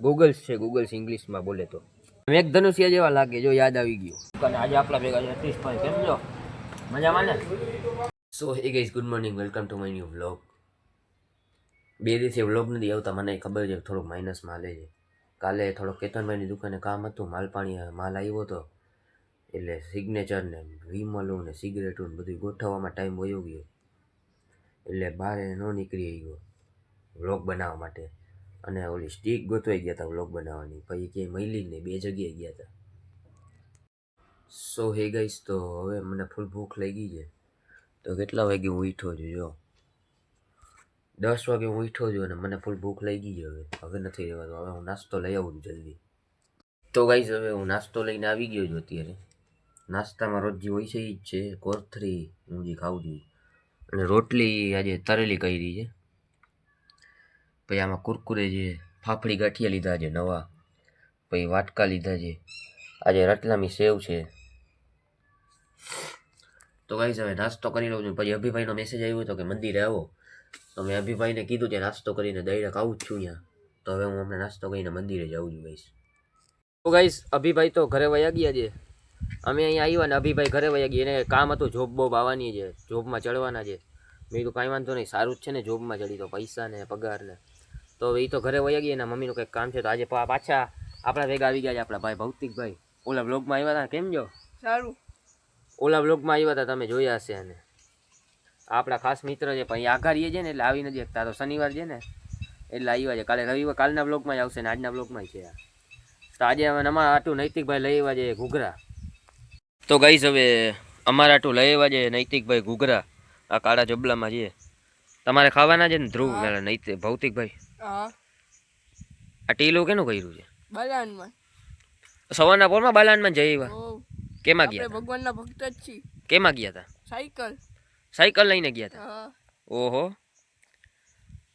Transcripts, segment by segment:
Googles છે, Googles ઇંગ્લિશમાં બોલે તો મેઘધનુષ્ય જેવા લાગે. જો યાદ આવી ગયું. અને આજે આપણા ભેગા છે અતીશભાઈ. કેમ છો? મજામાં ને? So hey guys, good morning, welcome to my new vlog. 2 દિવસે વ્લોગ નથી આવતા, મને ખબર છે થોડુંક માઇનસમાં હાલે છે. કાલે થોડોક કેતનભાઈની દુકાને કામ હતું, માલ આવ્યો હતો, એટલે સિગ્નેચર ને વિમલું ને સિગરેટું ને બધું ગોઠવવામાં ટાઈમ વયો ગયો, એટલે બહાર ન નીકળી ગયો વ્લોગ બનાવવા માટે. અને ઓલી સ્ટીક ગોતવાઈ ગયા હતા વ્લોગ બનાવવાની, પછી ક્યાંય મળી ને 2 જગ્યાએ ગયા હતા. સો હે ગાઈસ, તો હવે મને ફૂલ ભૂખ લાગી છે. તો કેટલા વાગે હું ઉઠ્યો છું? જો 10 વાગે હું ઉઠ્યો છું અને મને ફૂલ ભૂખ લાગી છે. હવે નથી રહેવાતું, હવે હું નાસ્તો લઈ આવું જલ્દી. તો ગાઈસ, હવે હું નાસ્તો લઈને આવી ગયો છું. અત્યારે નાસ્તામાં રોજ જે હોય છે એ જ છે, કોથળી હું જે ખાઉં છું, અને રોટલી આજે તરેલી કરી છે. પછી આમાં કુરકુરે છે, ફાફડી ગાંઠિયા લીધા છે નવા, પછી વાટકા લીધા છે, આજે રતલામી સેવ છે. તો ગાઈસ, હવે નાસ્તો કરી લઉં છું. પછી અભિભાઈનો મેસેજ આવ્યો હતો કે મંદિરે આવો, તો મેં અભિભાઈને કીધું કે નાસ્તો કરીને ડાયરેક્ટ આવું જ છું ત્યાં. તો હવે હું હમણાં નાસ્તો કરીને મંદિરે જાઉં છું ગાઈસ. તો ગાઈસ, અભિભાઈ તો ઘરે વયા ગયા છે. અમે અહીંયા આવ્યા ને અભિભાઈ ઘરે વયા ગયા. એને કામ હતું, જોબ બોબ આવવાની છે, જોબમાં ચડવાના છે. મેં કીધું કાંઈ વાંધો નહીં, સારું જ છે ને જોબમાં ચડી તો, પૈસા ને પગાર ને. તો એ તો ઘરે વયા ગયા, એના મમ્મીનું કંઈક કામ છે. તો આજે પાછા આપણા ભેગા આવી ગયા છે આપણા ભાઈ ભૌતિકભાઈ. ઓલા વ્લોગમાં આવ્યા હતા, કેમ જો? સારું. ઓલા વ્લોગમાં આવ્યા હતા, તમે જોયા હશે. અને આપણા ખાસ મિત્ર છે, પણ આઘારીએ છે ને એટલે આવી નથી શકતા. તો શનિવાર છે ને એટલે આવ્યા છે. કાલે રવિવાર, કાલના વ્લોગમાં જ આવશે ને આજના વ્લોગમાં છે. તો આજે હવે અમારા આટું નૈતિકભાઈ લઈ આવ્યા છે ઘૂઘરા. તો ગાઈસ, હવે અમારા આટું લઈ આવ્યા છે નૈતિકભાઈ ઘૂઘરા. આ કાળા જબલામાં છે. તમારે ખાવાના છે ને ધ્રુવ નૈતિક ભૌતિકભાઈ? આ ટીલું કેનું કર્યું છે? બાલાનમાં. સવારના પોરમાં બાલાનમાં જઈ આવ્યા. કેમાં ગયા? ભગવાનના ભક્ત જ છીએ. કેમાં ગયા હતા? સાયકલ લઈને ગયા હતા. ઓહો,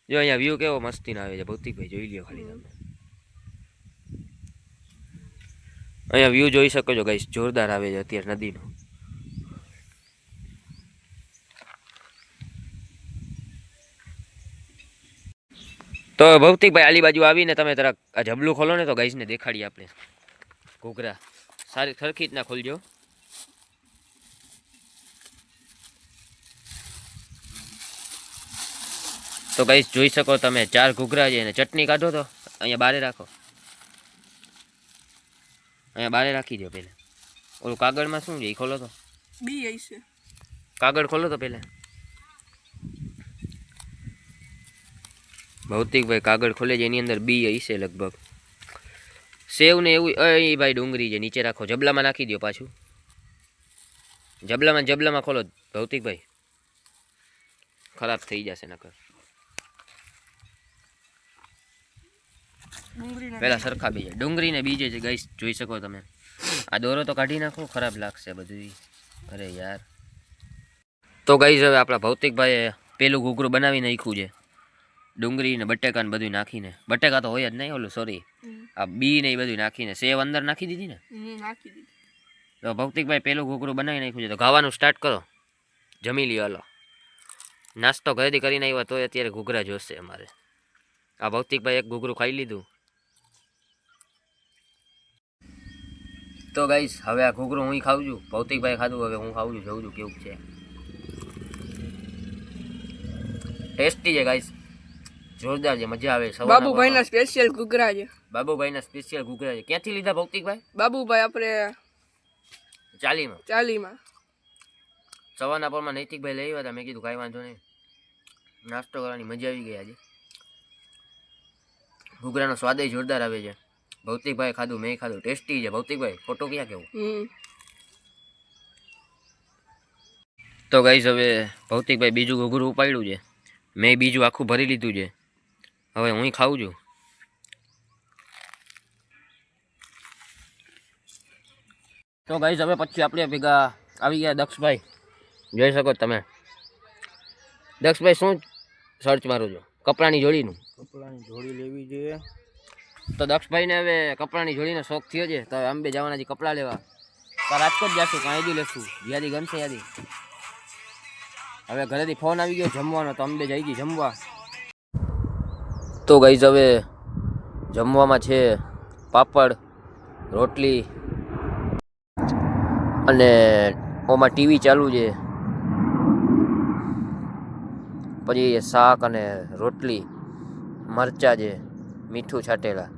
જો અહીંયા વ્યૂ કેવો મસ્તીનો આવે છે ભૌતિકભાઈ, જોઈ લ્યો ખાલી તમે. અહીંયા વ્યૂ જોઈ શકો છો ગાઈસ, જોરદાર આવે છે અત્યારે નદીનો. તો ભૌતિકભાઈ આલી બાજુ આવીને તમે તરક આ જબલું ખોલો ને, તો ગાઈસને દેખાડીએ આપણે ઘૂઘરા. સારી સરખી રીતના ખોલજો. તો ગાઈસ, જોઈ શકો તમે 4 ઘૂઘરા છે, અને ચટણી કાઢો તો અહીંયા બારે રાખો, અહીંયા બારે રાખી દો. પહેલા ઓલું કાગળમાં શું છે એ ખોલો તો. બી હશે. કાગળ ખોલો તો પહેલા. ભૌતિકભાઈ કાગળ ખોલે છે, એની અંદર બી હશે લગભગ. સેવ ને એવું. એ ભાઈ ડુંગળી છે, નીચે રાખો, જબલામાં નાખી દો પાછું. જબલામાં ખોલો ભૌતિકભાઈ, ખરાબ થઈ જશે નકર. પેલા સરખા બીજે ડુંગળી ને બીજે છે ગાઈસ, જોઈ શકો તમે. આ દોરો તો કાઢી નાખો, ખરાબ લાગશે બધું. અરે યાર. તો ગાઈસ, હવે આપણા ભૌતિકભાઈએ પેલું ઘૂઘરું બનાવી નાખ્યું છે, ડુંગળી ને બટેકા ને બધું નાખીને. બટેકા તો હોય જ નહીં, ઓલું સોરી, આ બી ને એ બધું નાખીને. સેવ અંદર નાખી દીધી ને? નાખી દીધી. તો ભૌતિકભાઈ પેલું ઘૂઘરું બનાવી નાખ્યું છે. તો ખાવાનું સ્ટાર્ટ કરો, જમી લ્યો. હાલો, નાસ્તો ઘરેથી કરીને આવ્યા તોય અત્યારે ઘૂઘરા જોશે અમારે. આ ભૌતિકભાઈ એક ઘૂઘરું ખાઈ લીધું. તો ગાઈસ, હવે આ ઘૂઘરું હું ખાઉં છું. ભૌતિકભાઈ ખાધું, હવે હું ખાઉં છું. જોઉં છું કેવું છે. ટેસ્ટી છે ગાઈસ, જોરદાર છે, મજા આવે. બાબુભાઈના સ્પેશિયલ ઘૂઘરા છે. બાબુભાઈના સ્પેશિયલ ઘૂઘરા છે. ક્યાંથી લીધા ભૌતિકભાઈ? બાબુભાઈ આપણે ચાલીમાં સવારના પોરમાં નૈતિકભાઈ લઈ આવ્યા હતા. મેં કીધું કાંઈ વાંધો નહીં, નાસ્તો કરવાની મજા આવી ગઈ આજે. ઘૂઘરાનો સ્વાદ જોરદાર આવે છે. ભૌતિકભાઈ ખાધું, મેં ખાધું, ટેસ્ટી છે. ભૌતિકભાઈ ફોટો ક્યાં કેવું? તો ગાઈસ, હવે ભૌતિકભાઈ બીજું ઘૂઘરું ઉપાડ્યું છે. મેં બીજું આખું ભરી લીધું છે. હવે હું ખાઉં છું. તો ગાઈસ, હવે પછી આપણે ભેગા આવી ગયા દક્ષભાઈ. જોઈ શકો તમે. દક્ષભાઈ શું સર્ચ મારું છું? કપડાની જોડીનું. કપડાની જોડી લેવી જોઈએ. તો દક્ષભાઈને હવે કપડાની જોડીનો શોખ થયો છે. તો હવે અંબે જવાના છે કપડાં લેવા. તો રાજકોટ જશું, કાંઈ દી લેશું, યાદી ગમશે યાદી. હવે ઘરેથી ફોન આવી ગયો જમવાનો, તો અંબે જઈ ગઈ જમવા. તો ગાઈસ, હવે જમવામાં છે પાપડ, રોટલી અને ઓમાં ટીવી ચાલુ છે. પછી શાક અને રોટલી, મરચાં છે, મીઠું છાંટેલા.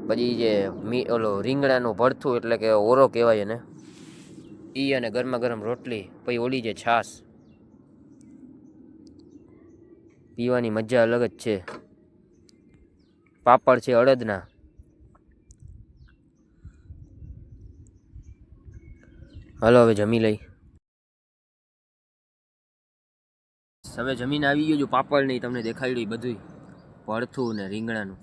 પછી જે ઓલો રીંગણાનું ભરથું એટલે કે ઓરો કહેવાય એને, ઈ અને ગરમા ગરમ રોટલી. પછી ઓલી જે છાશ પીવાની મજા અલગ જ છે. પાપડ છે અડદના. હાલો હવે જમી લઈ. હવે જમીને આવી ગયો છું. પાપડ નહીં તમને દેખાડ્યું બધું ભરથું ને રીંગણાનું.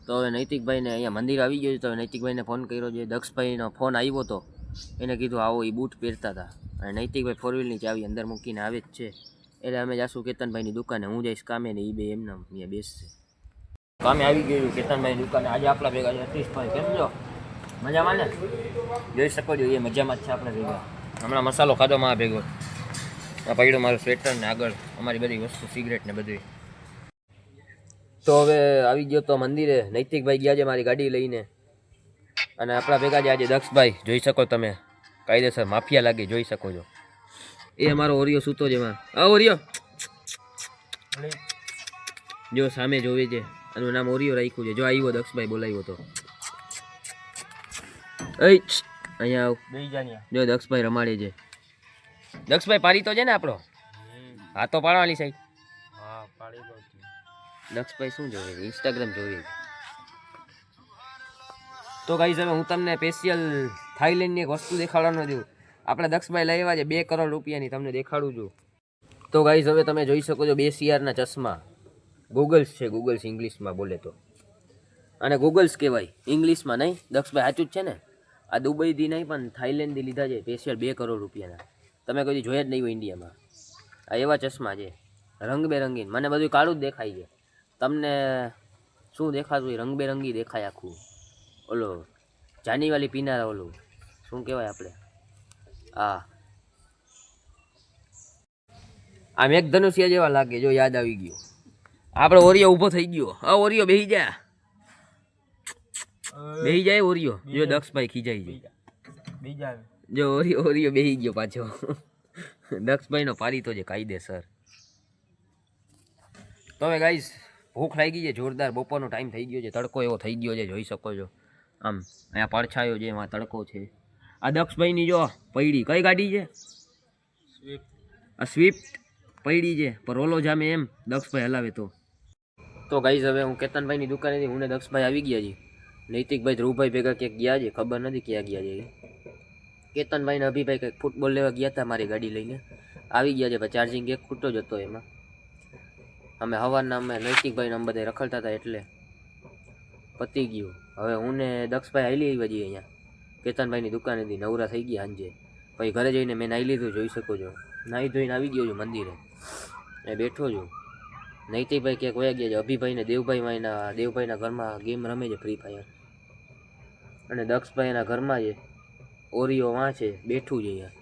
તો હવે નૈતિકભાઈને અહીંયા મંદિર આવી ગયું છે. તો નૈતિકભાઈને ફોન કર્યો છે. દક્ષભાઈનો ફોન આવ્યો હતો, એને કીધું આવો, એ બૂટ પહેરતા હતા. અને નૈતિકભાઈ ફોર વ્હીલની ચાવી અંદર મૂકીને આવે જ છે. એટલે અમે જાશું કેતનભાઈની દુકાને, હું જઈશ કામે ને એ બે એમને અહીંયા બેસશે. કામે આવી ગયું કેતનભાઈની દુકાને. આજે આપણા ભેગા છે અતીશભાઈ. કેમ છો? મજામાં ને? જોઈ શકો છો એ મજામાં જ છે આપણે ભેગા. હમણાં મસાલો ખાધો માં ભેગો. આ પડ્યો મારું સ્વેટર ને આગળ અમારી બધી વસ્તુ, સિગરેટ ને બધું. તો હવે આવી ગયો તો મંદિરે. નૈતિકભાઈ ગયા છે મારી ગાડી લઈને. અને આપણા ભેગા છે આજે દક્ષભાઈ. જોઈ શકો તમે, કાયદેસર માફિયા લાગી, જોઈ શકો છો. એ અમારો ઓરિયો સૂતો છે એમાં. આ ઓરિયો જો સામે જોવે છે. આનું નામ ઓરિયો રાખ્યું છે. જો આવ્યો દક્ષભાઈ, બોલાવ્યો તો. અહીંયા આવ. જો દક્ષભાઈ રમાડે છે. દક્ષભાઈ પાડી તો છે ને આપણો? હા તો પાડવાની સાહેબ. હા પાડી દો. દક્ષભાઈ શું જોવે છે? ઇન્સ્ટાગ્રામ જોવે છે. તો ગાઈસ હવે હું તમને સ્પેશિયલ થાઈલેન્ડની એક વસ્તુ દેખાડવાનો છું. આપણે દક્ષભાઈ લઈ આવ્યા છે 2 કરોડ રૂપિયાની, તમને દેખાડું છું. તો ગાઈસ હવે તમે જોઈ શકો છો 2 CR ચશ્મા. ગૂગલ્સ છે, ગૂગલ્સ ઇંગ્લિશમાં બોલે તો. અને ગૂગલ્સ કહેવાય ઇંગ્લિશમાં નહીં. દક્ષભાઈ સાચું જ છે ને? આ દુબઈથી નહીં પણ થાઈલેન્ડથી લીધા છે સ્પેશિયલ 2 કરોડ રૂપિયાના. તમે કોઈ જોયા જ નહીં હોય ઇન્ડિયામાં. આ એવા ચશ્મા છે રંગબેરંગી. મને બધું કાળું જ દેખાય છે. તમને શું દેખાતું હોય? રંગબેરંગી દેખાય આખું. ઓલો જાનીવાલી પીનારા, ઓલું શું કહેવાય આપણે, આ મેઘધનુષ્ય જેવા લાગે. જો યાદ આવી ગયું. આપણો ઓરિયો ઊભો થઈ ગયો. હા ઓરિયો બેહી જા, બેહી જાય ઓરિયો. જો દક્ષભાઈ ખીજાઈ છે. જો ઓરિયો બેહી ગયો પાછો. દક્ષભાઈનો પારીતો છે કાયદેસર. તો હવે ગાઈસ ભૂખ લાગી છે જોરદાર. બપોરનો ટાઈમ થઈ ગયો છે. તડકો એવો થઈ ગયો છે, જોઈ શકો છો. આમ અહીંયા પડછાયો છે, એમાં તડકો છે. આ દક્ષભાઈની જો પૈડી. કઈ ગાડી છે? આ સ્વિફ્ટ પૈડી છે, પણ રોલો જામે એમ દક્ષભાઈ હલાવે તો ગાઈસ હવે હું કેતનભાઈની દુકાનેથી હું ને દક્ષભાઈ આવી ગયા છીએ. નૈતિકભાઈ ધ્રુવભાઈ ભેગા ક્યાંક ગયા છે, ખબર નથી ક્યાં ગયા છે. કેતનભાઈ ને અભિભાઈ કંઈક ફૂટબોલ લેવા ગયા હતા મારી ગાડી લઈને. આવી ગયા છે, પણ ચાર્જિંગ એક ખૂટો જ હતો એમાં. અમે સવારના અમે નૈતિકભાઈને અમે બધા રખડતા હતા એટલે પતી ગયું. હવે હું ને દક્ષભાઈ હાલી આવ્યા છીએ અહીંયા કેતનભાઈની દુકાનેથી. નવરા થઈ ગયા સાંજે. પછી ઘરે જઈને મેં નાહી લીધું, જોઈ શકો છો. નાહી ધોઈને આવી ગયો છું મંદિરે, એ બેઠો છું. નૈતિકભાઈ ક્યાંક વયા ગયા છે. અભિભાઈ ને દેવભાઈના ઘરમાં ગેમ રમે છે, ફ્રી ફાયર. અને દક્ષભાઈ એના ઘરમાં છે. ઓરિયો વાં છે, બેઠું છે અહીંયા.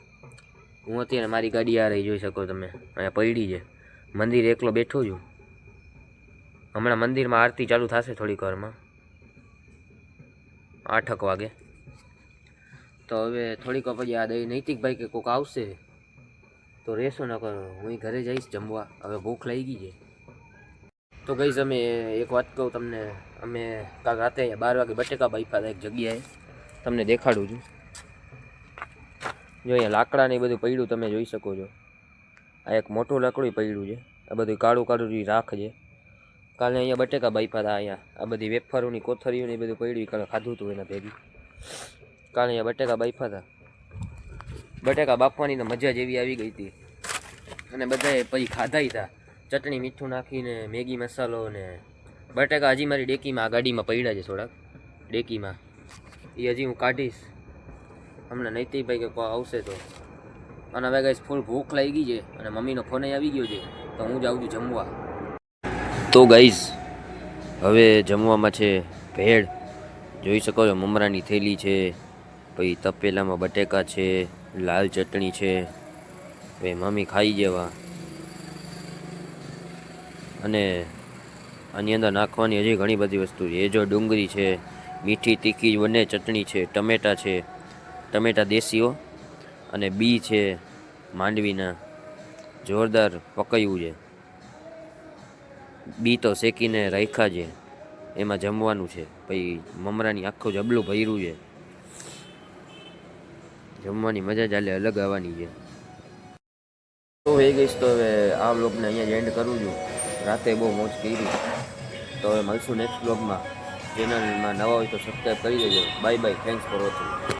હું અત્યારે મારી ગાડી આ રહી, જોઈ શકો તમે. અહીંયા પડી છે. મંદિર એકલો બેઠો છું. હમણાં મંદિરમાં આરતી ચાલુ થશે થોડીક વારમાં, 8 વાગે. તો હવે થોડીક વાર પછી આ નૈતિકભાઈ કે કોઈક આવશે તો રહેશો, ન કરો હું ઘરે જઈશ જમવા. હવે ભૂખ લાગી છે. તો ગઈશ અમે એક વાત કહું તમને. અમે કાલ રાતે 12 વાગે બટેકા બાફ્યા હતા એક જગ્યાએ, તમને દેખાડું છું. જો અહીંયા લાકડા ને બધું પડ્યું તમે જોઈ શકો છો. આ એક મોટું લાકડું પડ્યું છે. આ બધું કાળું કાળું રાખ છે. કાલે અહીંયા બટેકા બાફ્યા હતા. અહીંયા આ બધી વેફરોની કોથળીઓ ને બધું પડ્યું. કાલે ખાધું હતું એના ભેગી. કાલે અહીંયા બટેકા બાફ્યા હતા. બટેકા બાફવાની તો મજા જેવી આવી ગઈ હતી. અને બધાએ પછી ખાધા હતા, ચટણી મીઠું નાખીને, મેગી મસાલો ને. બટેકા હજી મારી ડેકીમાં, આ ગાડીમાં પડ્યા છે થોડાક ડેકીમાં. એ હજી હું કાઢીશ હમણાં. નૈતિકભાઈ કે કોઈ આવશે તો. અને હવે ગાઈસ ફૂલ ભૂખ લાગી છે અને મમ્મીનો ફોન આવી ગયો છે, તો હું જાઉં છું જમવા. તો ગાઈસ હવે જમવામાં છે ભેળ. જોઈ શકો છો, મમરાની થેલી છે, પછી તપેલામાં બટેકા છે, લાલ ચટણી છે. હવે મમ્મી ખાઈ જેવા. અને આની અંદર નાખવાની હજી ઘણી બધી વસ્તુ છે. એ જો ડુંગળી છે, મીઠી તીખી બંને ચટણી છે, ટમેટા છે, ટમેટા દેશીઓ, અને બી છે માંડવીના, જોરદાર પકૈયું છે. બી તો શેકીને રાખ્યા છે, એમાં જમવાનું છે. પછી મમરાની આખું જબલું ભર્યું છે. જમવાની મજા જ અલગ આવવાની છે. તો એ ગઈશ, તો હવે આ બ્લોગને અહીંયા જ એન્ડ કરું છું. રાતે બહુ મોજ કરી. તો હવે મળશું નેક્સ્ટ બ્લોગમાં. ચેનલમાં નવા હોય તો સબસ્ક્રાઈબ કરી દેજો. Bye bye, thanks for watching.